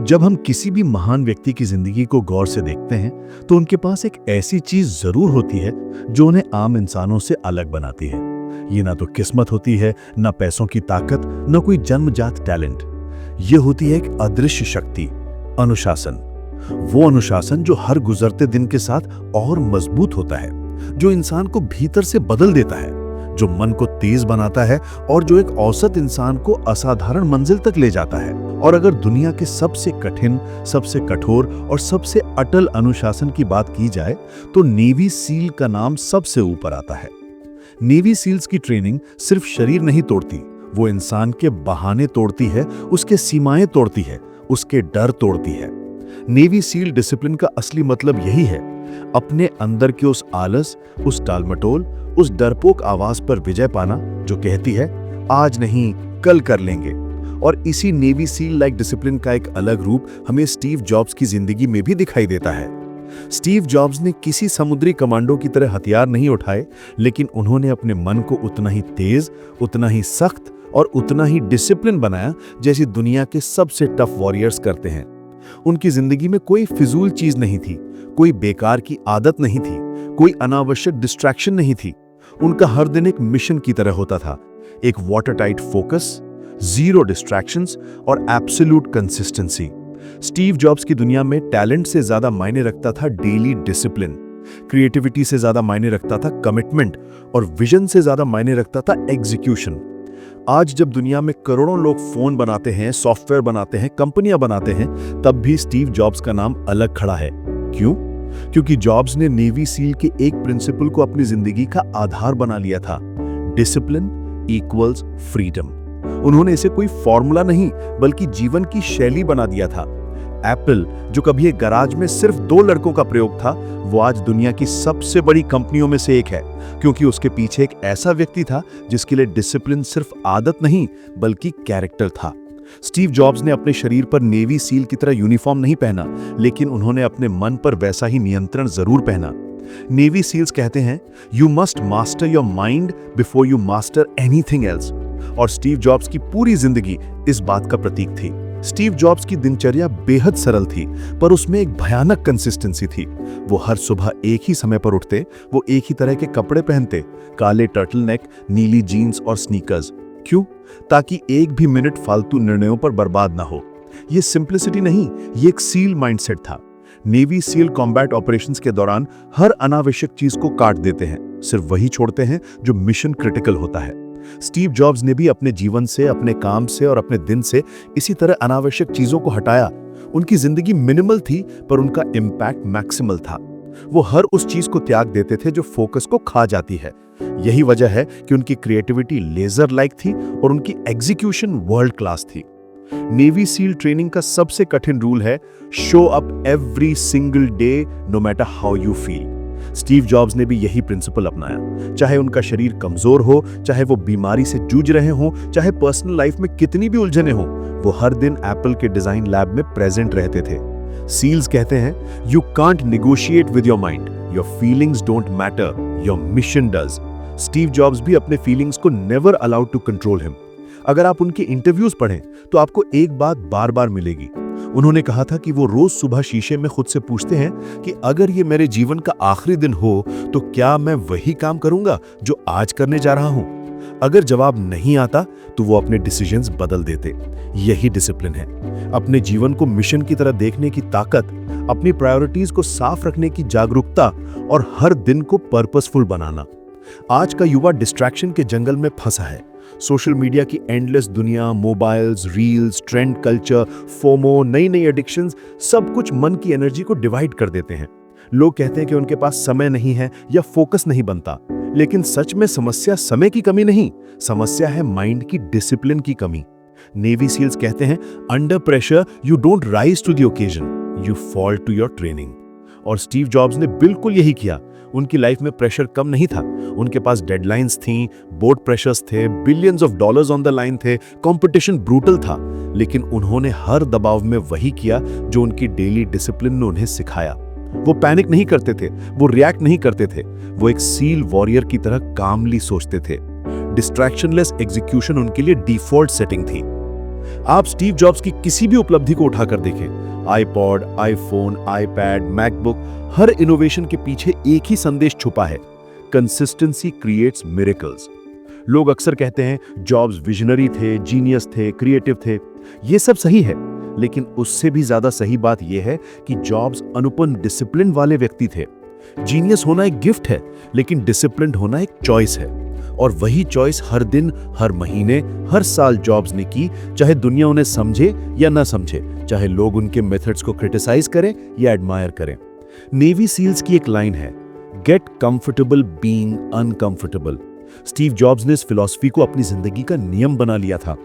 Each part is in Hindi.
जब हम किसी भी महान व्यक्ति की जिंदगी को गौर से देखते हैं तो उनके पास एक ऐसी चीज जरूर होती है जो उन्हें आम इंसानों से अलग बनाती है। ये ना तो किस्मत होती है, ना पैसों की ताकत, ना कोई जन्मजात टैलेंट। ये होती है एक अदृश्य शक्ति, अनुशासन। वो अनुशासन जो हर गुजरते दिन के साथ और मजबूत होता है, जो इंसान को भीतर से बदल देता है, जो मन को तेज बनाता है और जो एक औसत इंसान को असाधारण मंजिल तक ले जाता है। और अगर दुनिया के सबसे कठिन, सबसे कठोर और सबसे अटल अनुशासन की बात की जाए तो नेवी सील का नाम सबसे ऊपर आता है। नेवी सील्स की ट्रेनिंग सिर्फ शरीर नहीं तोड़ती, वो इंसान के बहाने तोड़ती है, उसके सीमाएं तोड़ती है, उसके डर तोड़ती है। नेवी सील डिसिप्लिन का असली मतलब यही है, अपने अंदर के उस आलस, उस टालमटोल, उस डरपोक आवाज पर विजय पाना जो कहती है आज नहीं कल कर लेंगे। और इसी नेवी सील लाइक डिसिप्लिन का एक अलग रूप हमें स्टीव जॉब्स की जिंदगी में भी दिखाई देता है। स्टीव जॉब्स ने किसी समुद्री कमांडो की तरह हथियार नहीं उठाए, लेकिन उन्होंने अपने मन को उतना ही तेज, उतना ही सख्त और उतना ही डिसिप्लिन बनाया जैसी दुनिया के सबसे टफ वॉरियर्स करते हैं। उनकी जिंदगी में कोई फिजूल चीज नहीं थी, कोई बेकार की आदत नहीं थी, कोई अनावश्यक डिस्ट्रैक्शन नहीं थी। उनका हर दिन एक मिशन की तरह होता था, एक water tight focus, zero distractions और एब्सोल्यूट कंसिस्टेंसी। स्टीव जॉब्स की दुनिया में टैलेंट से ज्यादा मायने रखता था डेली डिसिप्लिन, क्रिएटिविटी से ज्यादा मायने रखता था कमिटमेंट और विजन से ज्यादा मायने रखता था एग्जीक्यूशन। आज जब दुनिया में करोड़ों लोग फोन बनाते हैं, सॉफ्टवेयर बनाते हैं, कंपनियां बनाते हैं, तब भी स्टीव जॉब्स का नाम अलग खड़ा है। क्यों? क्योंकि जॉब्स ने नेवी सील के एक प्रिंसिपल को अपनी जिंदगी का आधार बना लिया था, डिसिप्लिन इक्वल्स फ्रीडम। उन्होंने इसे कोई फॉर्मूला नहीं बल्कि जीवन की शैली बना दिया था। एप्पल, जो कभी एक गराज में सिर्फ 2 लड़कों का प्रयोग था, वो आज दुनिया की सबसे बड़ी कंपनियों में से एक है, क्योंकि उसके पीछे एक ऐसा व्यक्ति था जिसके लिए डिसिप्लिन सिर्फ आदत नहीं बल्कि कैरेक्टर था। स्टीव जॉब्स ने अपने शरीर पर नेवी सील की तरह यूनिफॉर्म नहीं पहना, लेकिन उन्होंने अपने मन पर वैसा ही नियंत्रण जरूर पहना। नेवी सील्स कहते हैं, you must master your mind before you master anything else. और स्टीव जॉब्स की पूरी जिंदगी इस बात का प्रतीक थी। स्टीव जॉब्स की दिनचर्या बेहद सरल थी, पर उसमें एक भयानक कंसिस्टेंसी थी। वो हर सुबह एक ही समय पर उठते, वो एक ही तरह के कपड़े पहनते, काले टर्टलनेक, नीली जीन्स और स्नीकर्स। क्यों? ताकि एक भी मिनट फालतू निर्णयों पर बर्बाद ना हो। ये सिंप्लिसिटी नहीं, ये एक सील माइंडसेट था। नेवी सील कॉम्बैट ऑपरेशंस के दौरान हर अनावश्यक चीज को काट देते हैं, सिर्फ वही छोड़ते हैं जो मिशन क्रिटिकल होता है। स्टीव जॉब्स ने भी अपने जीवन से, अपने काम से और अपने दिन से इसी तरह अनावश्यक चीजों को हटाया। उनकी जिंदगी मिनिमल थी, पर उनका इम्पैक्ट मैक्सिमल था। वो हर उस चीज को त्याग देते थे जो फोकस को खा जाती है। यही वजह है कि उनकी क्रिएटिविटी लेजर लाइक थी और उनकी एग्जीक्यूशन वर्ल्ड क्लास थी। नेवी सील ट्रेनिंग का सबसे कठिन रूल है, show up every single day no matter how you feel. Steve Jobs ने भी यही प्रिंसिपल अपनाया। चाहे उनका शरीर कमजोर हो, चाहे वो बीमारी से जूझ रहे हों, चाहे पर्सनल लाइफ में कितनी भी उलझने हों, वो हर दिन एप्पल के डिजाइन लैब में प्रेजेंट रहते थे। सील्स कहते हैं, you can't negotiate with your mind, your feelings don't matter, your mission does. Steve Jobs भी अपने फीलिंग्स को never allowed to control him. अगर आप उनके इंटरव्यूज पढ़ें तो आपको एक बात बार बार मिलेगी। उन्होंने कहा था कि वो रोज सुबह शीशे में खुद से पूछते हैं कि अगर ये मेरे जीवन का आखिरी दिन हो तो क्या मैं वही काम करूंगा जो आज करने जा रहा हूं। अगर जवाब नहीं आता तो वो अपने डिसीजंस बदल देते। यही डिसिप्लिन है, अपने जीवन को मिशन की तरह देखने की ताकत, अपनी प्रायोरिटीज को साफ रखने की जागरूकता और हर दिन को पर्पसफुल बनाना। आज का युवा डिस्ट्रैक्शन के जंगल में फंसा है। सोशल मीडिया की एंडलेस दुनिया, mobiles, reels, trend culture, FOMO, नई नई एडिक्शंस, सब कुछ मन की एनर्जी को डिवाइड कर देते हैं। लोग कहते हैं कि उनके पास समय नहीं है या फोकस नहीं बनता, लेकिन सच में समस्या समय की कमी नहीं, समस्या है माइंड की डिसिप्लिन की कमी। नेवी सील्स कहते हैं, under pressure you don't rise to the occasion, you fall to your training. और स्टीव जॉब्स ने बिल्कुल यही किया। उनकी लाइफ में प्रेशर कम नहीं था, उनके पास डेडलाइंस थीं, बोर्ड प्रेशर्स थे, billions of dollars on the line थे, कंपटीशन ब्रूटल था, लेकिन उन्होंने हर दबाव में वही किया जो उनकी डेली डिसिप्लिन ने उन्हें सिखाया। वो पैनिक नहीं करते थे, वो रिएक्ट नहीं करते थे, वो एक सील वॉरियर की तरह कामली सोचते थे। डिस्ट्रैक्शनलेस एग्जीक्यूशन उनके लिए डिफॉल्ट सेटिंग थी। आप स्टीव जॉब्स की किसी भी उपलब्धि को उठाकर देखें, आईपॉड, आईफोन, आईपैड, मैकबुक, हर इनोवेशन के पीछे एक ही संदेश छुपा है, कंसिस्टेंसी क्रिएट्स मिरेकल्स। लोग अक्सर कहते हैं जॉब्स विजनरी थे, जीनियस थे, क्रिएटिव थे। ये सब सही है, लेकिन उससे भी ज्यादा सही बात यह है कि जॉब्स अनुपम डिसिप्लिन वाले व्यक्ति थे। जीनियस होना एक गिफ्ट है, लेकिन डिसिप्लिन होना एक चॉइस है। और वही चॉइस हर दिन, हर महीने, हर साल जॉब्स ने की, चाहे दुनिया उन्हें समझे या ना समझे, चाहे लोग उनके मेथड्स को क्रिटिसाइज करें या एडमायर करें। नेवी सील्स की एक लाइन है, get comfortable being uncomfortable. Steve Jobs ने इस फिलॉसफी को अपनी जिंदगी का नियम बना लिया था।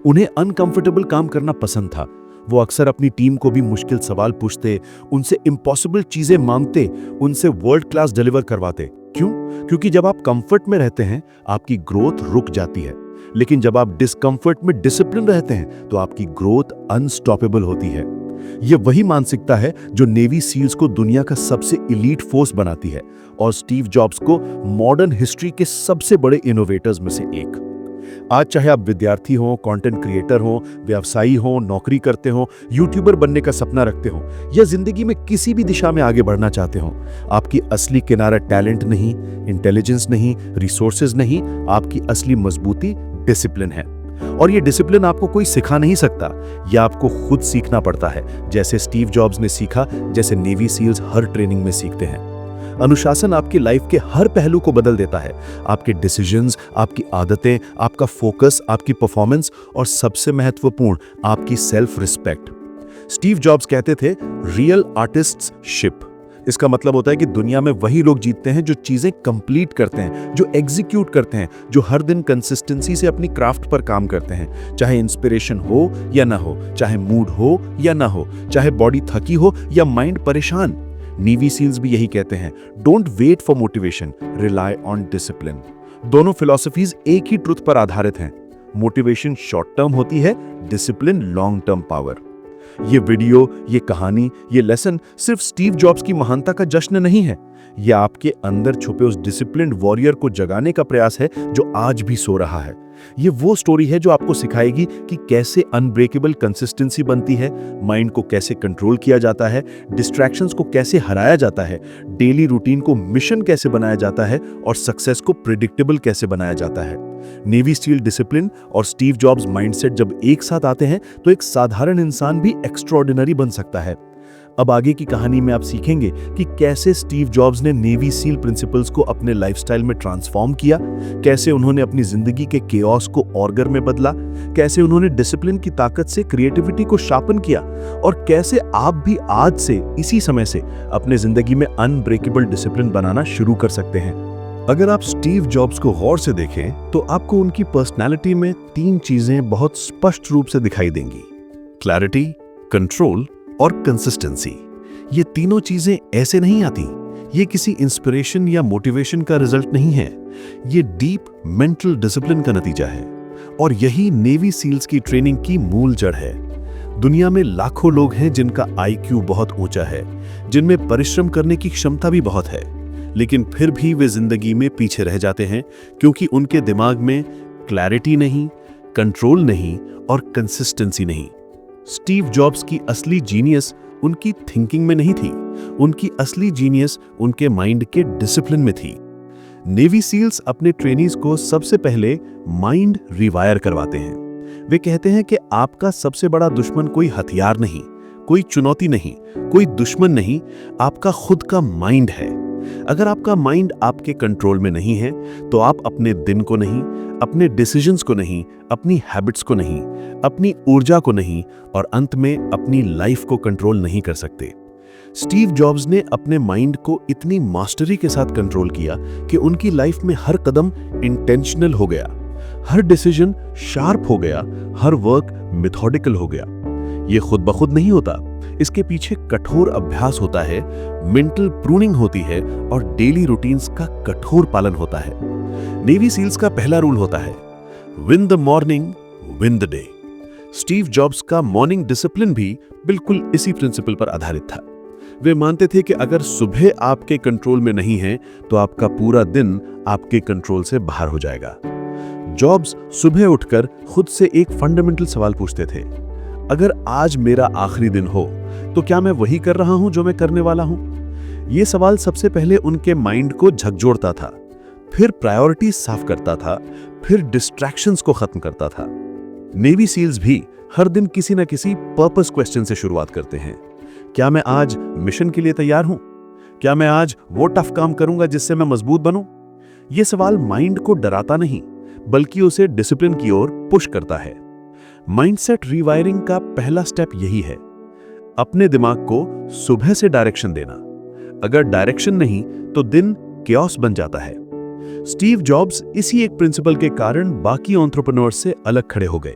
उन्हें अनकंफर्टेबल काम करना पसंद था। वो अक्सर अपनी टीम को भी मुश्किल सवाल पूछते, उनसे इम्पॉसिबल चीजें मांगते, उनसे वर्ल्ड क्लास डिलीवर करवाते। क्यों? क्योंकि जब आप कंफर्ट में रहते हैं, आपकी ग्रोथ रुक जाती है, लेकिन जब आप डिस्कंफर्ट में डिसिप्लिन रहते हैं, तो आपकी ग्रोथ अनस्टॉपेबल होती है। यह वही मानसिकता है जो नेवी सील्स को दुनिया का सबसे इलीट फोर्स बनाती है और स्टीव जॉब्स को मॉडर्न हिस्ट्री के सबसे बड़े इनोवेटर्स में से एक। आज चाहे आप विद्यार्थी हो, कंटेंट क्रिएटर हो, व्यवसायी हो, नौकरी करते हो, यूट्यूबर बनने का सपना रखते हो या जिंदगी में किसी भी दिशा में आगे बढ़ना चाहते हो, आपकी असली किनारा टैलेंट नहीं, इंटेलिजेंस नहीं, रिसोर्सेज नहीं, आपकी असली मजबूती डिसिप्लिन है। और ये डिसिप्लिन आपको कोई सिखा नहीं सकता, यह आपको खुद सीखना पड़ता है, जैसे स्टीव जॉब्स ने सीखा, जैसे नेवी सील्स हर ट्रेनिंग में सीखते हैं। अनुशासन आपकी लाइफ के हर पहलू को बदल देता है, आपके डिसीजंस, आपकी आदतें, आपका फोकस, आपकी परफॉर्मेंस और सबसे महत्वपूर्ण आपकी सेल्फ रिस्पेक्ट। स्टीव जॉब्स कहते थे, रियल आर्टिस्ट्स शिप। इसका मतलब होता है कि दुनिया में वही लोग जीतते हैं जो चीजें कंप्लीट करते हैं, जो एग्जीक्यूट करते हैं, जो हर दिन कंसिस्टेंसी से अपनी क्राफ्ट पर काम करते हैं, चाहे इंस्पिरेशन हो या ना हो, चाहे मूड हो या ना हो, चाहे बॉडी थकी हो या माइंड परेशान। नेवी सील्स भी यही कहते हैं, don't wait for motivation, rely on discipline. दोनों फिलॉसफीज एक ही ट्रुथ पर आधारित हैं, मोटिवेशन शॉर्ट टर्म होती है, डिसिप्लिन लॉन्ग टर्म पावर। ये वीडियो, ये कहानी, ये लेसन सिर्फ स्टीव जॉब्स की महानता का जश्न नहीं है, यह आपके अंदर छुपे उस डिसिप्लिन्ड वॉरियर को जगाने का प्रयास है जो आज भी सो रहा है। ये वो स्टोरी है जो आपको सिखाएगी कि कैसे अनब्रेकेबल कंसिस्टेंसी बनती है, माइंड को कैसे कंट्रोल किया जाता है, डिस्ट्रैक्शंस को कैसे हराया जाता है, डेली रूटीन को मिशन कैसे बनाया जाता है और सक्सेस को प्रिडिक्टेबल कैसे बनाया जाता है। नेवी स्टील डिसिप्लिन और स्टीव जॉब्स माइंडसेट जब एक साथ आते हैं तो एक साधारण इंसान भी एक्स्ट्राऑर्डिनरी बन सकता है। अब आगे की कहानी में आप सीखेंगे कि कैसे स्टीव जॉब्स ने नेवी सील प्रिंसिपल्स को अपने लाइफस्टाइल में ट्रांसफॉर्म किया, कैसे उन्होंने अपनी जिंदगी के केओस को ऑर्डर में बदला, कैसे उन्होंने डिसिप्लिन की ताकत से क्रिएटिविटी को शार्पन किया और कैसे आप भी आज से इसी समय से अपने जिंदगी में अनब्रेकेबल डिसिप्लिन बनाना शुरू कर सकते हैं। अगर आप स्टीव जॉब्स को गौर से देखें तो आपको उनकी पर्सनैलिटी में 3 चीजें बहुत स्पष्ट रूप से दिखाई देंगी, क्लैरिटी, कंट्रोल और कंसिस्टेंसी। ये तीनों चीजें ऐसे नहीं आती, ये किसी इंस्पिरेशन या मोटिवेशन का रिजल्ट नहीं है, ये डीप मेंटल डिसिप्लिन का नतीजा है। और यही नेवी सील्स की ट्रेनिंग की मूल जड़ है। दुनिया में लाखों लोग हैं जिनका आईक्यू बहुत ऊंचा है, जिनमें परिश्रम करने की क्षमता भी बहुत है, लेकिन फिर भी वे जिंदगी में पीछे रह जाते हैं क्योंकि उनके दिमाग में क्लैरिटी नहीं, कंट्रोल नहीं और कंसिस्टेंसी नहीं। स्टीव जॉब्स की असली जीनियस उनकी थिंकिंग में नहीं थी, उनकी असली जीनियस उनके माइंड के डिसिप्लिन में थी। नेवी सील्स अपने ट्रेनीज को सबसे पहले माइंड रिवायर करवाते हैं। वे कहते हैं कि आपका सबसे बड़ा दुश्मन कोई हथियार नहीं, कोई चुनौती नहीं, कोई दुश्मन नहीं, आपका खुद का माइंड है। अगर आपका माइंड आपके कंट्रोल में नहीं है तो आप अपने दिन को नहीं, अपने डिसीजंस को नहीं, अपनी हैबिट्स को नहीं, अपनी ऊर्जा को नहीं और अंत में अपनी लाइफ को कंट्रोल नहीं कर सकते। स्टीव जॉब्स ने अपने माइंड को इतनी मास्टरी के साथ कंट्रोल किया कि उनकी लाइफ में हर कदम इंटेंशनल हो गया, हर डिसीजन शार्प हो गया, हर वर्क मेथोडिकल हो गया। ये खुद ब खुद नहीं होता, इसके पीछे कठोर अभ्यास होता है, मेंटल प्रूनिंग होती है और डेली रूटीन्स का कठोर पालन होता है। नेवी सील्स का पहला रूल होता है, win the morning, win the day. Steve jobs का मॉर्निंग डिसिप्लिन भी बिल्कुल इसी प्रिंसिपल पर आधारित था। वे मानते थे कि अगर सुबह आपके कंट्रोल में नहीं है तो आपका पूरा दिन आपके कंट्रोल से बाहर हो जाएगा। जॉब्स सुबह उठकर खुद से एक फंडामेंटल सवाल पूछते थे, अगर आज मेरा आखिरी दिन हो तो क्या मैं वही कर रहा हूं जो मैं करने वाला हूं? ये सवाल सबसे पहले उनके माइंड को झकझोरता था, फिर प्रायोरिटीज साफ करता था, फिर डिस्ट्रैक्शंस को खत्म करता था। नेवी सील्स भी हर दिन किसी न किसी पर्पस क्वेश्चन से शुरुआत करते हैं। क्या मैं आज मिशन के लिए तैयार हूं? क्या मैं आज वो टफ काम करूंगा जिससे मैं मजबूत बनूं? ये सवाल माइंड को डराता नहीं, बल्कि उसे डिसिप्लिन की ओर पुश करता है। माइंडसेट रीवायरिंग का पहला स्टेप यही है, अपने दिमाग को सुबह से डायरेक्शन देना। अगर डायरेक्शन नहीं तो दिन केओस बन जाता है। स्टीव जॉब्स इसी एक प्रिंसिपल के कारण बाकी एंटरप्रेन्योर्स से अलग खड़े हो गए।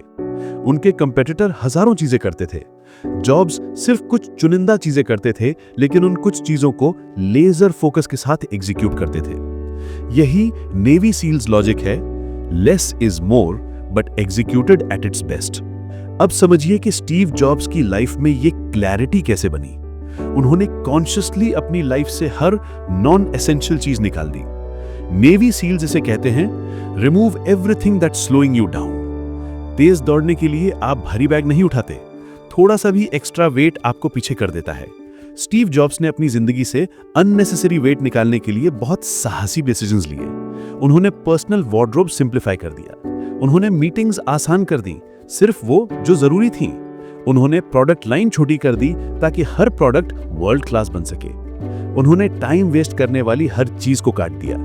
उनके कंपेटिटर हजारों चीजें करते थे, जॉब्स सिर्फ कुछ चुनिंदा चीजें करते थे, लेकिन उन कुछ चीजों को लेजर फोकस के साथ एग्जीक्यूट करते थे। यही नेवी सील्स लॉजिक है, less is more but executed at its best. अब समझिए कि स्टीव जॉब्स की लाइफ में ये क्लैरिटी कैसे बनी। उन्होंने कॉन्शियसली अपनी लाइफ से हर नॉन एसेंशियल चीज निकाल दी। नेवी सील्स इसे कहते हैं, remove everything that's slowing you down. तेज दौड़ने के लिए आप भारी बैग नहीं उठाते, थोड़ा सा भी एक्स्ट्रा वेट आपको पीछे कर देता है। स्टीव जॉब्स ने अपनी जिंदगी से अननेसेसरी वेट निकालने के लिए बहुत साहसी डिसीजंस लिए। उन्होंने पर्सनल वार्डरोब सिंप्लीफाई कर दिया, उन्होंने मीटिंग्स आसान कर दी, सिर्फ वो जो जरूरी थी। उन्होंने प्रोडक्ट लाइन छोटी कर दी ताकि हर प्रोडक्ट वर्ल्ड क्लास बन सके। उन्होंने टाइम वेस्ट करने वाली हर चीज को काट दिया।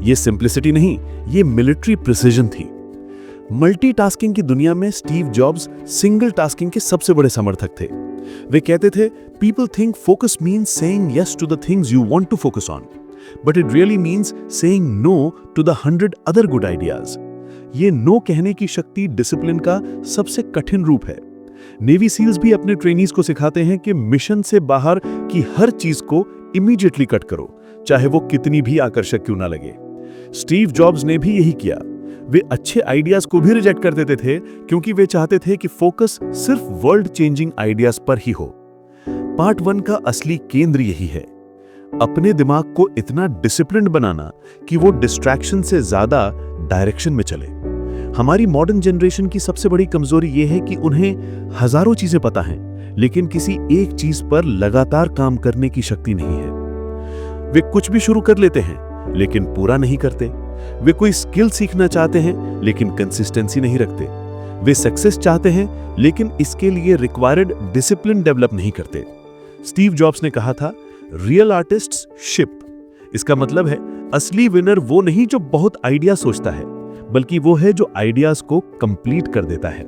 ये सिंप्लिसिटी नहीं, ये मिलिट्री प्रिसीजन थी। मल्टीटास्किंग की दुनिया में स्टीव जॉब्स सिंगल टास्किंग के सबसे बड़े समर्थक थे। वे कहते थे, people think focus means saying yes to the things you want to focus on, but it really means saying no to the 100 other good ideas. ये नो कहने की शक्ति डिसिप्लिन का सबसे कठिन रूप है। नेवी सील्स भी अपने ट्रेनीज को सिखाते हैं कि मिशन से बाहर की हर चीज को इमीडिएटली कट करो, चाहे वो कितनी भी आकर्षक क्यों ना लगे। स्टीव जॉब्स ने भी यही किया। वे अच्छे आइडियाज को भी रिजेक्ट कर देते थे, क्योंकि वे चाहते थे कि फोकस सिर्फ वर्ल्ड चेंजिंग आइडियाज पर ही हो। पार्ट 1 का असली केंद्र यही है, अपने दिमाग को इतना डिसिप्लिन्ड बनाना कि वो डिस्ट्रैक्शन से ज्यादा डायरेक्शन में चले। हमारी मॉडर्न जनरेशन की सबसे बड़ी कमजोरी यह है कि उन्हें हजारों चीजें पता हैं, लेकिन किसी एक चीज पर लगातार काम करने की शक्ति नहीं है। वे कुछ भी शुरू कर लेते हैं लेकिन पूरा नहीं करते। वे कोई स्किल सीखना चाहते हैं लेकिन कंसिस्टेंसी नहीं रखते। वे सक्सेस चाहते हैं लेकिन इसके लिए रिक्वायर्ड डिसिप्लिन डेवलप नहीं करते। स्टीव जॉब्स ने कहा था, रियल आर्टिस्ट्स शिप। इसका मतलब है, असली विनर वो नहीं जो बहुत आइडिया सोचता है, बल्कि वो है जो आइडियाज को कंप्लीट कर देता है।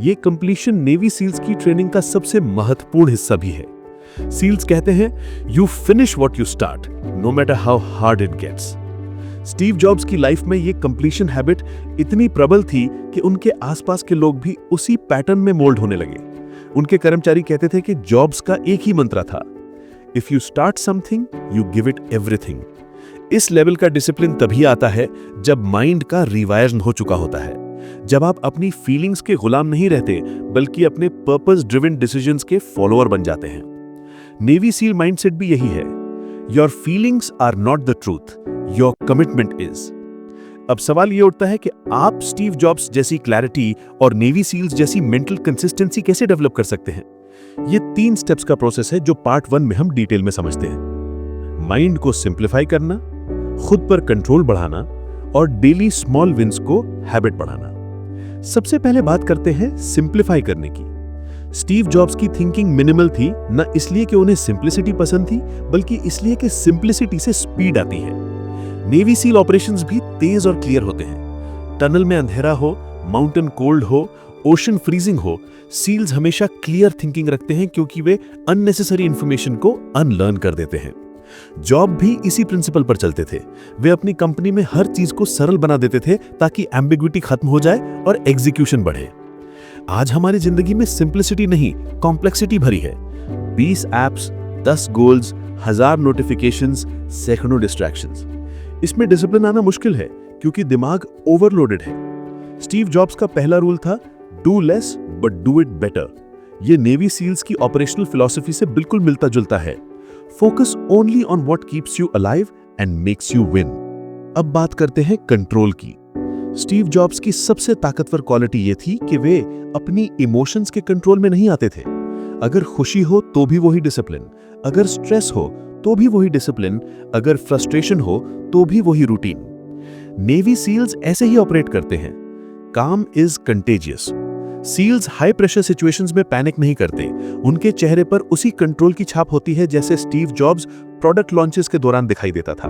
ये कंप्लीशन नेवी सील्स की ट्रेनिंग का सबसे महत्वपूर्ण हिस्सा भी है। सील्स कहते हैं, you finish what you start, no matter how hard it gets. Steve Jobs की लाइफ में ये कंप्लीशन हैबिट इतनी प्रबल थी कि उनके आसपास के लोग भी उसी पैटर्न में मोल्ड होने लगे। उनके कर्मचारी कहते थे कि जॉब्स का एक ही मंत्र था, if you start something you give it everything. इस लेवल का डिसिप्लिन तभी आता है जब माइंड का रिवायर्न हो चुका होता है, जब आप अपनी फीलिंग्स के गुलाम नहीं रहते, बल्कि अपने पर्पस ड्रिवन डिसीजंस के फॉलोअर बन जाते हैं। नेवी सील माइंडसेट भी यही है, your feelings are not the truth, your commitment is. अब सवाल यह उठता है कि आप स्टीव जॉब्स जैसी क्लैरिटी और नेवी सील्स जैसी मेंटल कंसिस्टेंसी कैसे डेवलप कर सकते हैं। ये 3 स्टेप्स का प्रोसेस है जो पार्ट 1 में हम डिटेल में समझते हैं। माइंड को सिंप्लीफाई करना, खुद पर कंट्रोल बढ़ाना और डेली स्मॉल विंस को हैबिट बढ़ाना। सबसे पहले बात करते हैं सिंप्लीफाई करने की। स्टीव जॉब्स की थिंकिंग मिनिमल थी, न इसलिए कि उन्हें सिंप्लिसिटी पसंद थी, बल्कि इसलिए कि सिंप्लिसिटी से स्पीड आती है। नेवी सील ऑपरेशंस भी तेज और क्लियर होते हैं। टनल में अंधेरा हो, माउंटेन कोल्ड हो, ओशन फ्रीजिंग हो, सील्स हमेशा क्लियर थिंकिंग रखते हैं, क्योंकि वे अननेसेसरी इंफॉर्मेशन को अनलर्न कर देते हैं। जॉब भी इसी प्रिंसिपल पर चलते थे। वे अपनी कंपनी में हर चीज को सरल बना देते थे ताकि एम्बिग्विटी खत्म हो जाए और एग्जीक्यूशन बढ़े। आज हमारी जिंदगी में सिंप्लिसिटी नहीं, कॉम्प्लेक्सिटी भरी है। 20 एप्स, 10 गोल्स, 1000 नोटिफिकेशंस, सैकड़ों डिस्ट्रैक्शंस। इसमें डिसिप्लिन आना मुश्किल है क्योंकि दिमाग ओवरलोडेड है। स्टीव जॉब्स का पहला रूल था, do less but do it better. यह नेवी सील्स की ऑपरेशनल फिलॉसफी से बिल्कुल मिलता जुलता है। Focus only on what keeps you alive and makes you win. अब बात करते हैं कंट्रोल की। स्टीव जॉब्स की सबसे ताकतवर क्वालिटी ये थी कि वे अपनी इमोशंस के कंट्रोल में नहीं आते थे। अगर खुशी हो तो भी वही डिसिप्लिन, अगर स्ट्रेस हो तो भी वही डिसिप्लिन, अगर फ्रस्ट्रेशन हो तो भी वही रूटीन। नेवी सील्स ऐसे ही ऑपरेट करते हैं। Calm is contagious. SEALs high pressure situations में पैनिक नहीं करते। उनके चेहरे पर उसी कंट्रोल की छाप होती है जैसे स्टीव जॉब्स प्रोडक्ट लॉन्चेस के दौरान दिखाई देता था।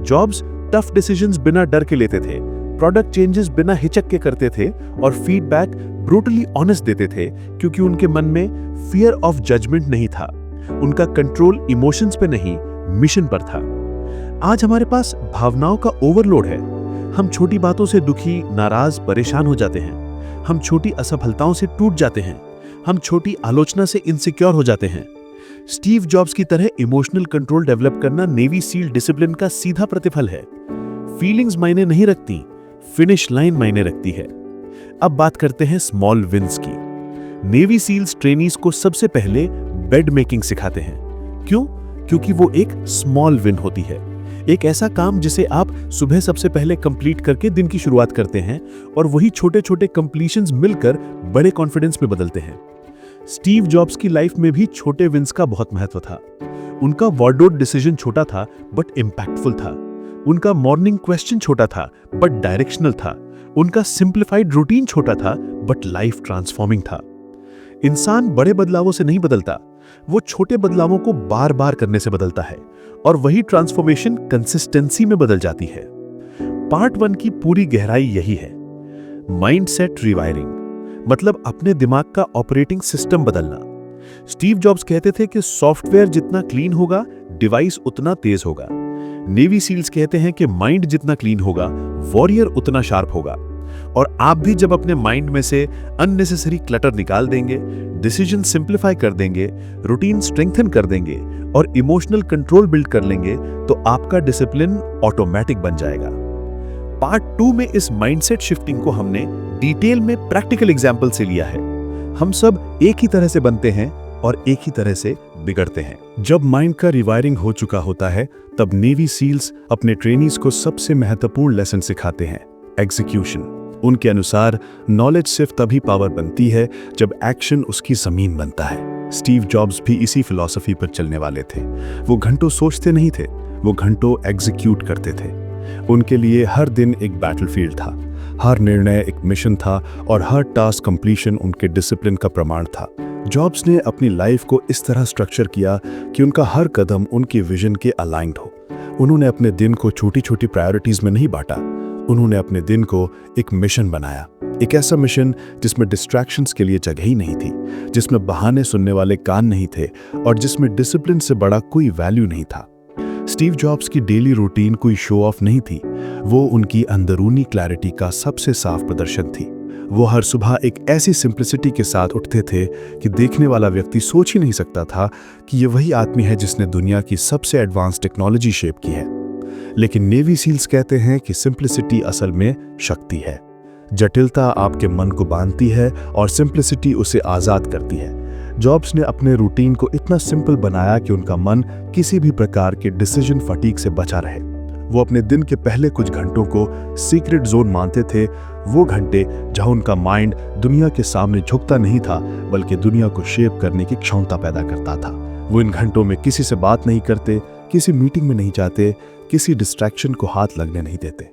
जॉब्स टफ डिसीजंस बिना डर के लेते थे, प्रोडक्ट चेंजेस बिना हिचक के करते थे और फीडबैक ब्रूटली ऑनेस्ट देते थे, क्योंकि उनके मन में फियर ऑफ जजमेंट नहीं था। उनका कंट्रोल इमोशंस पे नहीं, मिशन पर था। आज हमारे पास भावनाओं का ओवरलोड है। हम छोटी बातों से दुखी, नाराज, परेशान हो जाते हैं। हम छोटी असफलताओं से टूट जाते हैं। हम छोटी आलोचना से इनसिक्योर हो जाते हैं। स्टीव जॉब्स की तरह इमोशनल कंट्रोल डेवलप करना नेवी सील डिसिप्लिन का सीधा प्रतिफल है। फीलिंग्स मायने नहीं रखती, फिनिश लाइन मायने रखती है। अब बात करते हैं स्मॉल विंस की। नेवी सील्स ट्रेनीज को सबसे पहले बेड मेकिंग सिखाते हैं। क्यों? क्योंकि वो एक स्मॉल विन होती है, एक ऐसा काम जिसे आप सुबह सबसे पहले कंप्लीट करके दिन की शुरुआत करते हैं और वही छोटे छोटे कंप्लीशंस मिलकर बड़े कॉन्फिडेंस में बदलते हैं। स्टीव जॉब्स की लाइफ में भी छोटे विंस का बहुत महत्व था। उनका वार्डरोब डिसीजन छोटा था बट इंपैक्टफुल था। उनका मॉर्निंग क्वेश्चन छोटा था बट डायरेक्शनल था। उनका सिंप्लीफाइड रूटीन छोटा था बट लाइफ ट्रांसफॉर्मिंग था। इंसान बड़े बदलावों से नहीं बदलता, वो छोटे बदलावों को बार बार करने से बदलता है और वही ट्रांसफॉर्मेशन कंसिस्टेंसी में बदल जाती है। पार्ट 1 की पूरी गहराई यही है। माइंडसेट रिवायरिंग मतलब अपने दिमाग का ऑपरेटिंग सिस्टम बदलना। स्टीव जॉब्स कहते थे कि सॉफ्टवेयर जितना क्लीन होगा, डिवाइस उतना तेज होगा। नेवी सील्स कहते हैं कि माइंड जितना क्लीन होगा, वॉरियर उतना शार्प होगा। और आप भी जब अपने माइंड में से अननेसेसरी क्लटर निकाल देंगे, डिसीजन सिंप्लीफाई कर देंगे, रूटीन स्ट्रेंथन कर देंगे और इमोशनल कंट्रोल बिल्ड कर लेंगे, तो आपका डिसिप्लिन ऑटोमेटिक बन जाएगा। पार्ट 2 में इस माइंडसेट शिफ्टिंग को हमने डिटेल में प्रैक्टिकल एग्जाम्पल से लिया है। हम सब एक ही तरह से बनते हैं और एक ही तरह से बिगड़ते हैं। जब माइंड का रिवायरिंग हो चुका होता है, तब नेवी सील्स अपने ट्रेनीज को सबसे महत्वपूर्ण लेसन सिखाते हैं, एग्जीक्यूशन। उनके अनुसार नॉलेज सिर्फ तभी पावर बनती है जब एक्शन उसकी जमीन बनता है। स्टीव जॉब्स भी इसी फिलॉसफी पर चलने वाले थे। वो घंटों सोचते नहीं थे, वो घंटों एग्जीक्यूट करते थे। उनके लिए हर दिन एक बैटलफील्ड था, हर निर्णय एक मिशन था और हर टास्क कंप्लीशन उनके डिसिप्लिन का प्रमाण था। जॉब्स ने अपनी लाइफ को इस तरह स्ट्रक्चर किया कि उनका हर कदम उनकी विजन के अलाइंड हो। उन्होंने अपने दिन को छोटी छोटी प्रायोरिटीज में नहीं बांटा, उन्होंने अपने दिन को एक मिशन बनाया। एक ऐसा मिशन जिसमें डिस्ट्रैक्शंस के लिए जगह ही नहीं थी, जिसमें बहाने सुनने वाले कान नहीं थे और जिसमें डिसिप्लिन से बड़ा कोई वैल्यू नहीं था। स्टीव जॉब्स की डेली रूटीन कोई शो ऑफ नहीं थी, वो उनकी अंदरूनी क्लैरिटी का सबसे साफ प्रदर्शन थी। वो हर सुबह एक ऐसी सिंप्लिसिटी के साथ उठते थे कि देखने वाला व्यक्ति सोच ही नहीं सकता था कि ये वही आदमी है जिसने दुनिया की सबसे एडवांस टेक्नोलॉजी शेप की है। लेकिन नेवी सील्स कहते हैं कि सिंप्लिसिटी असल में शक्ति है। जटिलता आपके मन को बांधती है और सिंप्लिसिटी उसे आज़ाद करती है। जॉब्स ने अपने रूटीन को इतना सिंपल बनाया कि उनका मन किसी भी प्रकार के डिसीजन फटीग से बचा रहे। वो अपने दिन के पहले कुछ घंटों को सीक्रेट जोन मानते थे, वो घंटे जहां उनका माइंड दुनिया के सामने झुकता नहीं था बल्कि दुनिया को शेप करने की क्षमता पैदा करता था। वो इन घंटों में किसी से बात नहीं करते, किसी मीटिंग में नहीं जाते, किसी डिस्ट्रैक्शन को हाथ लगने नहीं देते।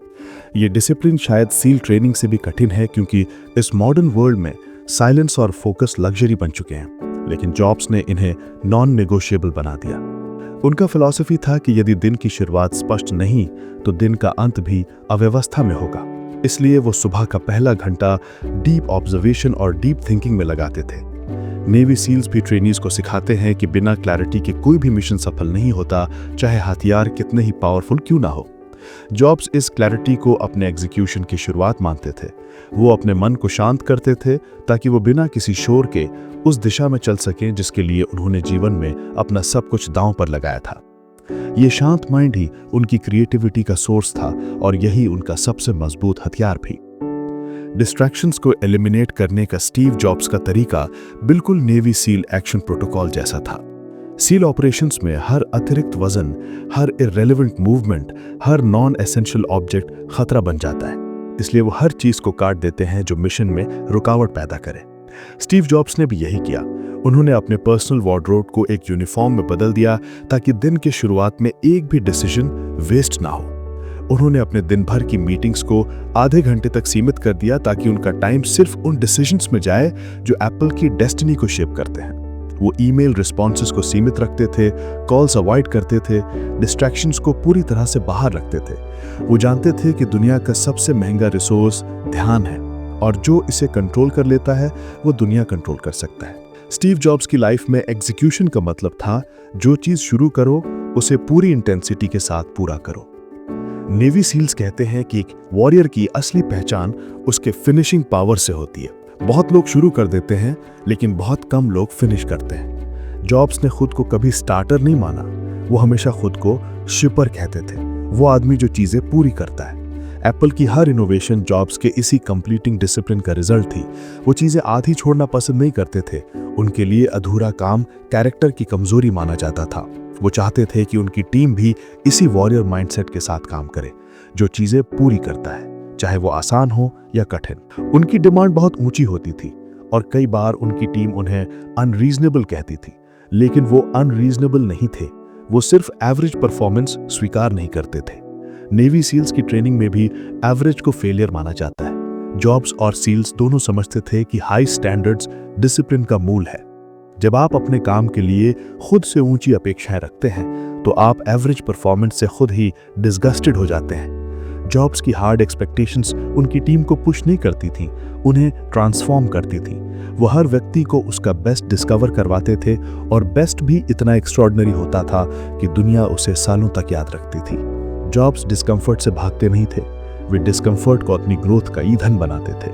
ये डिसिप्लिन शायद सील ट्रेनिंग से भी कठिन है, क्योंकि इस मॉडर्न वर्ल्ड में साइलेंस और फोकस लग्जरी बन चुके हैं, लेकिन जॉब्स ने इन्हें नॉन नेगोशिएबल बना दिया। उनका फिलॉसफी था कि यदि दिन की शुरुआत स्पष्ट नहीं तो दिन का अंत भी अव्यवस्था में होगा। इसलिए वो सुबह का पहला घंटा डीप ऑब्जर्वेशन और डीप थिंकिंग में लगाते थे। नेवी सील्स भी ट्रेनीज को सिखाते हैं कि बिना क्लैरिटी के कोई भी मिशन सफल नहीं होता, चाहे हथियार कितने ही पावरफुल क्यों ना हो। जॉब्स इस क्लैरिटी को अपने एग्जीक्यूशन की शुरुआत मानते थे। वो अपने मन को शांत करते थे ताकि वो बिना किसी शोर के उस दिशा में चल सकें जिसके लिए उन्होंने जीवन में अपना सब कुछ दांव पर लगाया था। ये शांत माइंड ही उनकी क्रिएटिविटी का सोर्स था और यही उनका सबसे मजबूत हथियार भी। डिस्ट्रैक्शंस को एलिमिनेट करने का स्टीव जॉब्स का तरीका बिल्कुल नेवी सील एक्शन प्रोटोकॉल जैसा था। सील ऑपरेशंस में हर अतिरिक्त वजन, हर इररेलेवेंट मूवमेंट, हर नॉन एसेंशियल ऑब्जेक्ट खतरा बन जाता है। इसलिए वो हर चीज को काट देते हैं जो मिशन में रुकावट पैदा करे। स्टीव जॉब्स ने भी यही किया। उन्होंने अपने पर्सनल वार्डरोब को एक यूनिफॉर्म में बदल दिया ताकि दिन के शुरुआत में एक भी डिसीजन वेस्ट ना हो। उन्होंने अपने दिन भर की मीटिंग्स को आधे घंटे तक सीमित कर दिया ताकि उनका टाइम सिर्फ उन डिसीजंस में जाए जो एप्पल की डेस्टिनी को शेप करते हैं। वो ईमेल रिस्पॉन्सेस को सीमित रखते थे, कॉल्स अवॉइड करते थे, डिस्ट्रैक्शंस को पूरी तरह से बाहर रखते थे। वो जानते थे कि दुनिया का सबसे महंगा रिसोर्स ध्यान है और जो इसे कंट्रोल कर लेता है वो दुनिया कंट्रोल कर सकता है। स्टीव जॉब्स की लाइफ में एग्जीक्यूशन का मतलब था जो चीज शुरू करो उसे पूरी इंटेंसिटी के साथ पूरा करो। नेवी सील्स कहते हैं कि एक वॉरियर की असली पहचान उसके फिनिशिंग पावर से होती है। बहुत लोग शुरू कर देते हैं लेकिन बहुत कम लोग फिनिश करते हैं। जॉब्स ने खुद को कभी स्टार्टर नहीं माना, वो हमेशा खुद को शिपर कहते थे, वो आदमी जो चीजें पूरी करता है। एप्पल की हर इनोवेशन जॉब्स के इसी कंप्लीटिंग डिसिप्लिन का रिजल्ट थी। वो चीजें आधी छोड़ना पसंद नहीं करते थे। उनके लिए अधूरा काम कैरेक्टर की कमजोरी माना जाता था। वो चाहते थे कि उनकी टीम भी इसी वॉरियर माइंडसेट के साथ काम करे, जो चीजें पूरी करता है, चाहे वो आसान हो या कठिन। उनकी डिमांड बहुत ऊंची होती थी और कई बार उनकी टीम उन्हें अनरीजनेबल कहती थी, लेकिन वो अनरीजनेबल नहीं थे, वो सिर्फ एवरेज परफॉर्मेंस स्वीकार नहीं करते थे। नेवी सील्स की ट्रेनिंग में भी एवरेज को फेलियर माना जाता है। जॉब्स और सील्स दोनों समझते थे कि हाई स्टैंडर्ड्स डिसिप्लिन का मूल है। जब आप अपने काम के लिए खुद से ऊंची अपेक्षाएं रखते हैं तो आप एवरेज परफॉर्मेंस से खुद ही डिसगस्टेड हो जाते हैं। जॉब्स की हार्ड एक्सपेक्टेशंस उनकी टीम को पुश नहीं करती थीं, उन्हें ट्रांसफॉर्म करती थीं। वो हर व्यक्ति को उसका बेस्ट डिस्कवर करवाते थे और बेस्ट भी इतना एक्स्ट्रॉर्डिनरी होता था कि दुनिया उसे सालों तक याद रखती थी। जॉब्स डिस्कम्फर्ट से भागते नहीं थे, वे डिस्कम्फर्ट को अपनी ग्रोथ का ईंधन बनाते थे।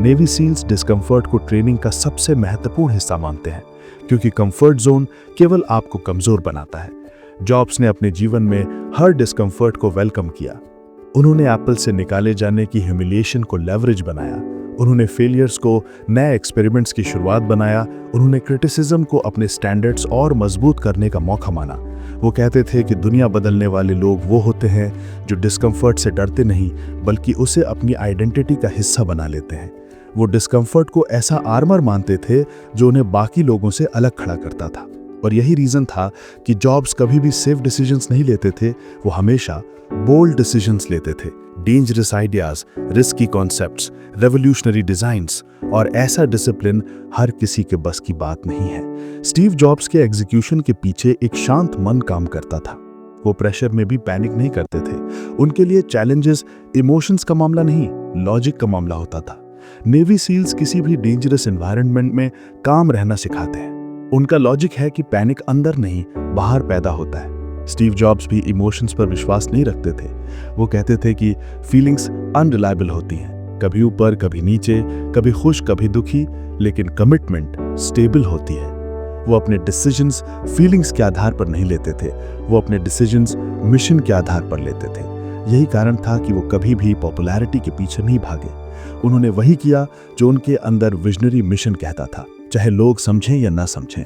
नेवी सील्स डिस्कम्फर्ट को ट्रेनिंग का सबसे महत्वपूर्ण हिस्सा मानते हैं क्योंकि कंफर्ट जोन केवल आपको कमजोर बनाता है। जॉब्स ने अपने जीवन में हर डिस्कम्फर्ट को वेलकम किया। उन्होंने एप्पल से निकाले जाने की ह्यूमिलिएशन को लेवरेज बनाया। उन्होंने फेलियर्स को नए एक्सपेरिमेंट्स की शुरुआत बनाया। उन्होंने क्रिटिसिज्म को अपने स्टैंडर्ड्स और मजबूत करने का मौका माना। वो कहते थे कि दुनिया बदलने वाले लोग वो होते हैं जो डिस्कम्फर्ट से डरते नहीं बल्कि उसे अपनी आइडेंटिटी का हिस्सा बना लेते हैं। वो डिस्कम्फर्ट को ऐसा आर्मर मानते थे जो उन्हें बाकी लोगों से अलग खड़ा करता था। और यही रीजन था कि जॉब्स कभी भी सेफ डिसीजंस नहीं लेते थे, वो हमेशा बोल्ड डिसीजंस लेते थे। Dangerous ideas, risky concepts, revolutionary designs और ऐसा डिसिप्लिन हर किसी के बस की बात नहीं है। स्टीव जॉब्स के एग्जीक्यूशन के पीछे एक शांत मन काम करता था। वो प्रेशर में भी पैनिक नहीं करते थे। उनके लिए चैलेंजेस इमोशंस का मामला नहीं, लॉजिक का मामला होता था। नेवी सील्स किसी भी डेंजरस एनवायरनमेंट में काम रहना सिखाते हैं। उनका लॉजिक है कि पैनिक अंदर नहीं बाहर पैदा होता है। स्टीव जॉब्स भी इमोशंस पर विश्वास नहीं रखते थे। वो कहते थे कि फीलिंग्स अनरिलायबल होती हैं, कभी ऊपर कभी नीचे, कभी खुश कभी दुखी, लेकिन कमिटमेंट स्टेबल होती है। वो अपने डिसीजंस फीलिंग्स के आधार पर नहीं लेते थे, वो अपने डिसीजंस मिशन के आधार पर लेते थे। यही कारण था कि वो कभी भी पॉपुलैरिटी के पीछे नहीं भागे। उन्होंने वही किया जो उनके अंदर विजनरी मिशन कहता था, चाहे लोग समझें या ना समझें।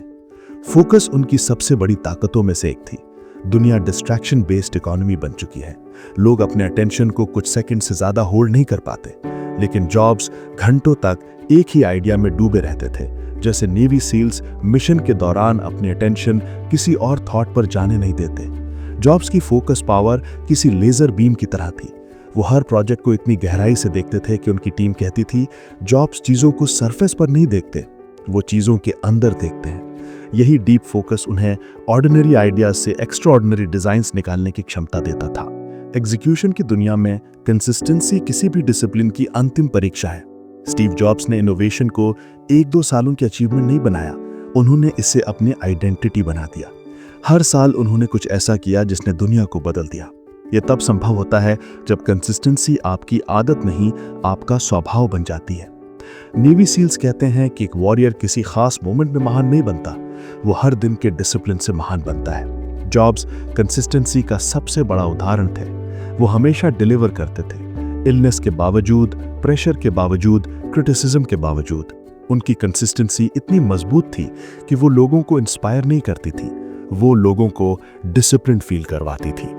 फोकस उनकी सबसे बड़ी ताकतों में से एक थी। दुनिया डिस्ट्रैक्शन बेस्ड इकोनॉमी बन चुकी है। लोग अपने अटेंशन को कुछ सेकंड से ज्यादा होल्ड नहीं कर पाते, लेकिन जॉब्स घंटों तक एक ही आइडिया में डूबे रहते थे। जैसे नेवी सील्स मिशन के दौरान अपनी अटेंशन किसी और थॉट पर जाने नहीं देते। जॉब्स की फोकस पावर किसी लेजर बीम की तरह थी। वो हर प्रोजेक्ट को इतनी गहराई से देखते थे कि उनकी टीम कहती थी, जॉब्स चीजों को सरफेस पर नहीं देखते, वो चीजों के अंदर देखते हैं। यही डीप फोकस उन्हें ऑर्डिनरी आइडियाज से एक्स्ट्राऑर्डिनरी डिजाइन्स निकालने की क्षमता देता था। एग्जीक्यूशन की दुनिया में कंसिस्टेंसी किसी भी डिसिप्लिन की अंतिम परीक्षा है। स्टीव जॉब्स ने इनोवेशन को 1-2 सालों की अचीवमेंट नहीं बनाया, उन्होंने इसे अपनी आइडेंटिटी बना दिया। हर साल उन्होंने कुछ ऐसा किया जिसने दुनिया को बदल दिया। यह तब संभव होता है जब कंसिस्टेंसी आपकी आदत नहीं, आपका स्वभाव बन जाती है। नेवी सील्स कहते हैं कि एक वॉरियर किसी खास मोमेंट में महान नहीं बनता, वो हर दिन के डिसिप्लिन से महान बनता है। जॉब्स कंसिस्टेंसी का सबसे बड़ा उदाहरण थे। वो हमेशा डिलीवर करते थे, इलनेस के बावजूद, प्रेशर के बावजूद, क्रिटिसिज्म के बावजूद। उनकी कंसिस्टेंसी इतनी मजबूत थी कि वो लोगों को इंस्पायर नहीं करती थी, वो लोगों को डिसिप्लिन फील करवाती थी।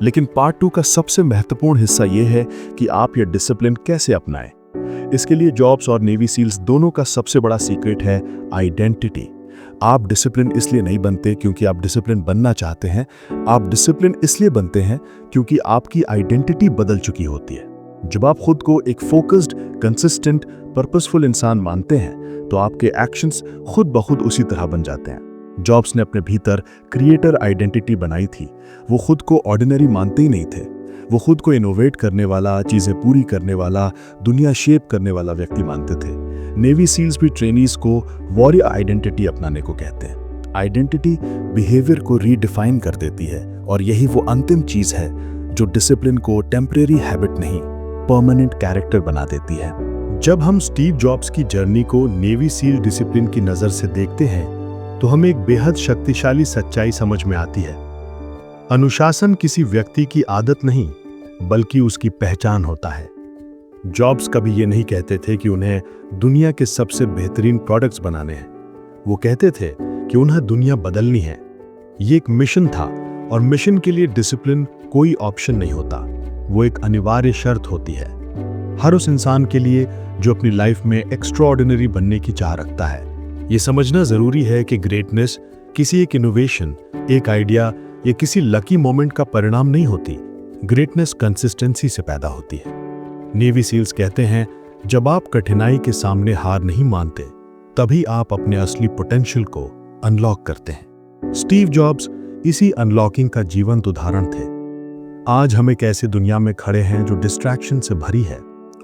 लेकिन पार्ट 2 का सबसे महत्वपूर्ण हिस्सा यह है कि आप यह डिसिप्लिन कैसे अपनाएं। इसके लिए जॉब्स और नेवी सील्स दोनों का सबसे बड़ा सीक्रेट है आइडेंटिटी। आप डिसिप्लिन इसलिए नहीं बनते क्योंकि आप डिसिप्लिन बनना चाहते हैं, आप डिसिप्लिन इसलिए बनते हैं क्योंकि आपकी आइडेंटिटी बदल चुकी होती है। जब आप खुद को एक फोकस्ड, कंसिस्टेंट, पर्पसफुल इंसान मानते हैं तो आपके एक्शंस खुद ब खुद उसी तरह बन जाते हैं। जॉब्स ने अपने भीतर क्रिएटर आइडेंटिटी बनाई थी। वो खुद को ऑर्डिनरी मानते ही नहीं थे। वो खुद को इनोवेट करने वाला, चीज़ें पूरी करने वाला, दुनिया शेप करने वाला व्यक्ति मानते थे। नेवी सील्स भी ट्रेनीज को वॉरियर आइडेंटिटी अपनाने को कहते हैं। आइडेंटिटी बिहेवियर को रीडिफाइन कर देती है और यही वो अंतिम चीज़ है जो डिसिप्लिन को टेम्परेरी हैबिट नहीं, परमानेंट कैरेक्टर बना देती है। जब हम स्टीव जॉब्स की जर्नी को नेवी सील डिसिप्लिन की नज़र से देखते हैं तो हमें एक बेहद शक्तिशाली सच्चाई समझ में आती है। अनुशासन किसी व्यक्ति की आदत नहीं बल्कि उसकी पहचान होता है। जॉब्स कभी ये नहीं कहते थे कि उन्हें दुनिया के सबसे बेहतरीन प्रोडक्ट्स बनाने हैं। वो कहते थे कि उन्हें दुनिया बदलनी है। ये एक मिशन था और मिशन के लिए डिसिप्लिन कोई ऑप्शन नहीं होता, वो एक अनिवार्य शर्त होती है। हर उस इंसान के लिए जो अपनी लाइफ में एक्स्ट्राऑर्डिनरी बनने की चाह रखता है। ये समझना जरूरी है कि ग्रेटनेस किसी एक इनोवेशन, एक आइडिया या किसी लकी मोमेंट का परिणाम नहीं होती। ग्रेटनेस कंसिस्टेंसी से पैदा होती है। नेवी सील्स कहते हैं, जब आप कठिनाई के सामने हार नहीं मानते तभी आप अपने असली पोटेंशियल को अनलॉक करते हैं। स्टीव जॉब्स इसी अनलॉकिंग का जीवंत उदाहरण थे। आज हम एक ऐसी दुनिया में खड़े हैं जो डिस्ट्रैक्शन से भरी है,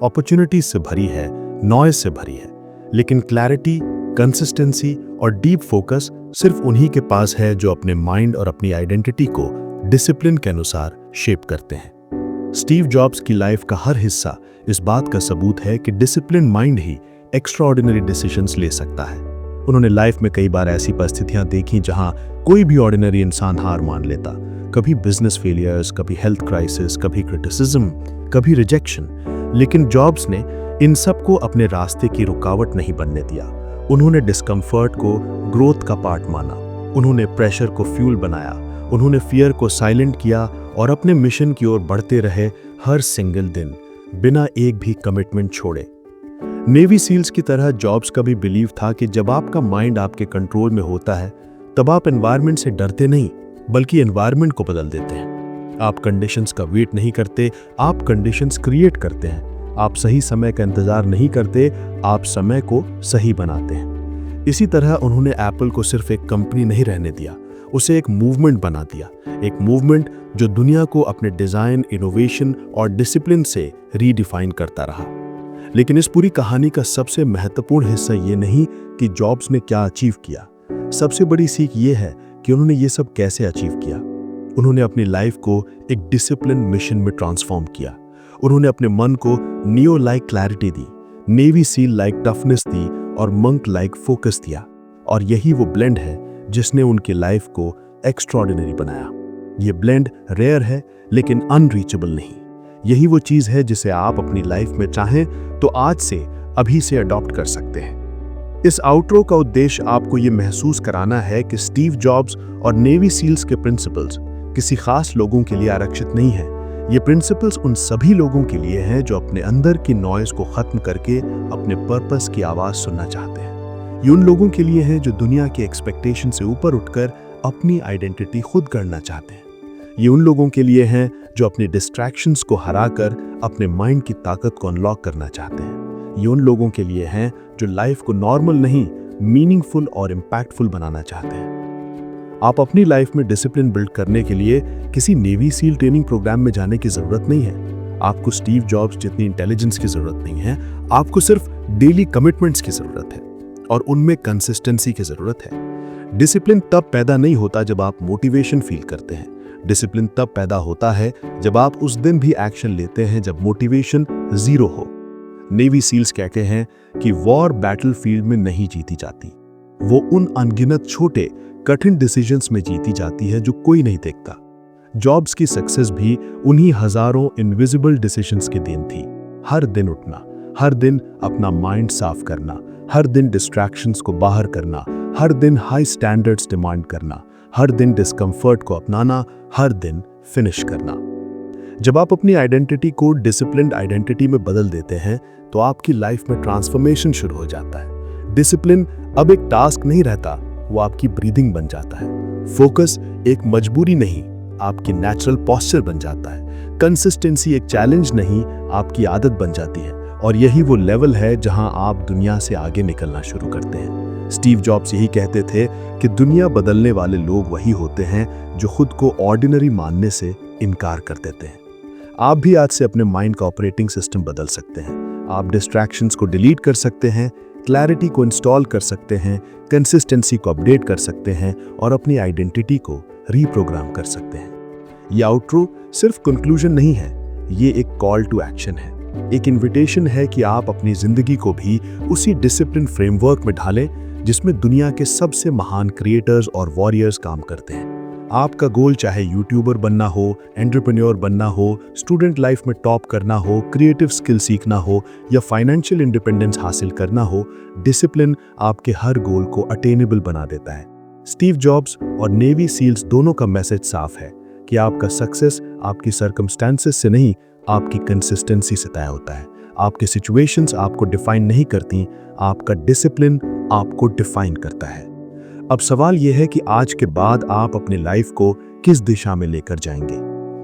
अपॉर्चुनिटीज से भरी है, नॉइज से भरी है, लेकिन क्लैरिटी, कंसिस्टेंसी और डीप फोकस सिर्फ उन्हीं के पास है जो अपने माइंड और अपनी आइडेंटिटी को डिसिप्लिन के अनुसार शेप करते हैं। स्टीव जॉब्स की लाइफ का हर हिस्सा इस बात का सबूत है कि डिसिप्लिन माइंड ही एक्स्ट्राऑर्डिनरी डिसीजंस ले सकता है। उन्होंने लाइफ में कई बार ऐसी परिस्थितियां देखी जहां कोई भी ऑर्डिनरी इंसान हार मान लेता। कभी बिजनेस फेलियर्स, कभी हेल्थ क्राइसिस, कभी क्रिटिसिज्म, कभी रिजेक्शन, लेकिन जॉब्स ने इन सबको अपने रास्ते की रुकावट नहीं बनने दिया। उन्होंने डिस्कम्फर्ट को ग्रोथ का पार्ट माना, उन्होंने प्रेशर को फ्यूल बनाया, उन्होंने फियर को साइलेंट किया और अपने मिशन की ओर बढ़ते रहे हर सिंगल दिन, बिना एक भी कमिटमेंट छोड़े। नेवी सील्स की तरह जॉब्स का भी बिलीव था कि जब आपका माइंड आपके कंट्रोल में होता है तब आप एनवायरनमेंट से डरते नहीं बल्कि एनवायरनमेंट को बदल देते हैं। आप कंडीशंस का वेट नहीं करते, आप कंडीशंस क्रिएट करते हैं। आप सही समय का इंतजार नहीं करते, आप समय को सही बनाते हैं। इसी तरह उन्होंने एप्पल को सिर्फ एक कंपनी नहीं रहने दिया, उसे एक मूवमेंट बना दिया। एक मूवमेंट जो दुनिया को अपने डिजाइन, इनोवेशन और डिसिप्लिन से रीडिफाइन करता रहा। लेकिन इस पूरी कहानी का सबसे महत्वपूर्ण हिस्सा ये नहीं कि जॉब्स ने क्या अचीव किया। सबसे बड़ी सीख ये है कि उन्होंने ये सब कैसे अचीव किया। उन्होंने अपनी लाइफ को एक डिसिप्लिन मिशन में ट्रांसफॉर्म किया। उन्होंने अपने मन को नियो लाइक क्लैरिटी दी, नेवी सील लाइक टफनेस दी और मंक लाइक फोकस दिया। और यही वो ब्लेंड है जिसने उनकी लाइफ को एक्स्ट्राऑर्डिनरी बनाया। ये ब्लेंड रेयर है लेकिन अनरीचेबल नहीं। यही वो चीज है जिसे आप अपनी लाइफ में चाहें तो आज से, अभी से अडॉप्ट कर सकते हैं। इस आउट्रो का उद्देश्य आपको ये महसूस कराना है कि स्टीव जॉब्स और नेवी सील्स के प्रिंसिपल्स किसी खास लोगों के लिए आरक्षित नहीं है। ये प्रिंसिपल्स उन सभी लोगों के लिए हैं जो अपने अंदर की नॉइज को खत्म करके अपने पर्पस की आवाज सुनना चाहते हैं। ये उन लोगों के लिए हैं जो दुनिया के एक्सपेक्टेशन से ऊपर उठकर अपनी आइडेंटिटी खुद गढ़ना चाहते हैं। ये उन लोगों के लिए हैं जो अपने डिस्ट्रैक्शंस को हराकर अपने माइंड की ताकत को अनलॉक करना चाहते हैं। ये उन लोगों के लिए हैं जो लाइफ को नॉर्मल नहीं, मीनिंगफुल और इम्पैक्टफुल बनाना चाहते हैं। आप अपनी लाइफ में डिसिप्लिन बिल्ड करने के लिए किसी नेवी सील ट्रेनिंग प्रोग्राम में जाने की जरूरत नहीं है। आपको स्टीव जॉब्स जितनी इंटेलिजेंस की जरूरत नहीं है। आपको सिर्फ डेली कमिटमेंट्स की जरूरत है और उनमें कंसिस्टेंसी की जरूरत है। डिसिप्लिन तब पैदा नहीं होता जब आप मोटिवेशन फील करते हैं। डिसिप्लिन तब पैदा होता है जब आप उस दिन भी एक्शन लेते हैं जब मोटिवेशन जीरो हो। नेवी सील्स कहते हैं कि वॉर बैटलफील्ड में नहीं जीती जाती, वो उन अनगिनत छोटे कठिन डिसीजंस में जीती जाती है जो कोई नहीं देखता। जॉब्स की सक्सेस भी उन्हीं हजारों इनविजिबल डिसीजंस की देन थी। हर दिन उठना, हर दिन अपना माइंड साफ करना, हर दिन डिस्ट्रैक्शंस को बाहर करना, हर दिन हाई स्टैंडर्ड्स डिमांड करना, हर दिन डिस्कम्फर्ट को अपनाना, हर दिन फिनिश करना। जब आप अपनी आइडेंटिटी को डिसिप्लिन्ड आइडेंटिटी में बदल देते हैं तो आपकी लाइफ में ट्रांसफॉर्मेशन शुरू हो जाता है। डिसिप्लिन अब एक टास्क नहीं रहता, वो आपकी ब्रीदिंग बन जाता है। फोकस एक मजबूरी नहीं, आपकी नेचुरल पॉस्चर बन जाता है। कंसिस्टेंसी एक चैलेंज नहीं, आपकी आदत बन जाती है। और यही वो लेवल है जहां आप दुनिया से आगे निकलना शुरू करते हैं। स्टीव जॉब्स यही कहते थे कि दुनिया बदलने वाले लोग वही होते हैं जो खुद को ऑर्डिनरी मानने से इनकार कर देते हैं। आप भी आज से अपने माइंड का ऑपरेटिंग सिस्टम बदल सकते हैं। आप डिस्ट्रैक्शंस को डिलीट कर सकते हैं, क्लैरिटी को इंस्टॉल कर सकते हैं, कंसिस्टेंसी को अपडेट कर सकते हैं और अपनी आइडेंटिटी को रीप्रोग्राम कर सकते हैं। ये आउट्रो सिर्फ कंक्लूजन नहीं है, ये एक कॉल टू एक्शन है, एक इन्विटेशन है कि आप अपनी जिंदगी को भी उसी डिसिप्लिन फ्रेमवर्क में ढालें जिसमें दुनिया के सबसे महान क्रिएटर्स और वॉरियर्स काम करते हैं। आपका गोल चाहे यूट्यूबर बनना हो, एंटरप्रेन्योर बनना हो, स्टूडेंट लाइफ में टॉप करना हो, क्रिएटिव स्किल सीखना हो या फाइनेंशियल इंडिपेंडेंस हासिल करना हो, डिसिप्लिन आपके हर गोल को अटेनेबल बना देता है। स्टीव जॉब्स और नेवी सील्स दोनों का मैसेज साफ है कि आपका सक्सेस आपकी सर्कमस्टेंसेस से नहीं, आपकी कंसिस्टेंसी से तय होता है। आपके सिचुएशंस आपको डिफाइन नहीं करती, आपका डिसिप्लिन आपको डिफाइन करता है। अब सवाल यह है कि आज के बाद आप अपनी लाइफ को किस दिशा में लेकर जाएंगे?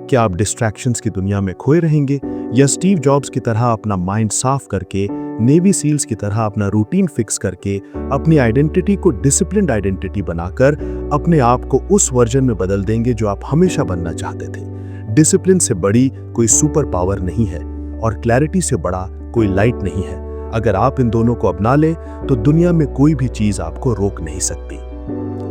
क्या आप डिस्ट्रैक्शंस की दुनिया में खोए रहेंगे या स्टीव जॉब्स की तरह अपना माइंड साफ करके, नेवी सील्स की तरह अपना रूटीन फिक्स करके, अपनी आइडेंटिटी को डिसिप्लिन्ड आइडेंटिटी बनाकर अपने आप को उस वर्जन में बदल देंगे जो आप हमेशा बनना चाहते थे? डिसिप्लिन से बड़ी कोई सुपर पावर नहीं है और क्लैरिटी से बड़ा कोई लाइट नहीं है। अगर आप इन दोनों को अपना लें तो दुनिया में कोई भी चीज आपको रोक नहीं सकती।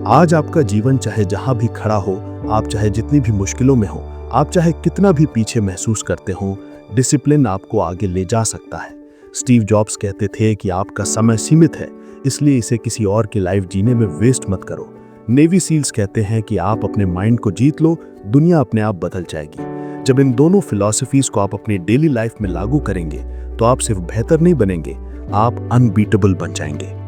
आज आपका जीवन चाहे जहां भी खड़ा हो, आप चाहे जितनी भी मुश्किलों में हो, आप चाहे कितना भी पीछे महसूस करते हो, डिसिप्लिन आपको आगे ले जा सकता है। स्टीव जॉब्स कहते थे कि आपका समय सीमित है, इसलिए इसे किसी और की लाइफ जीने में वेस्ट मत करो। नेवी सील्स कहते हैं कि आप अपने माइंड को जीत लो, दुनिया अपने आप बदल जाएगी। जब इन दोनों फिलॉसफीज को आप अपनी डेली लाइफ में लागू करेंगे तो आप सिर्फ बेहतर नहीं बनेंगे, आप अनबीटेबल बन जाएंगे।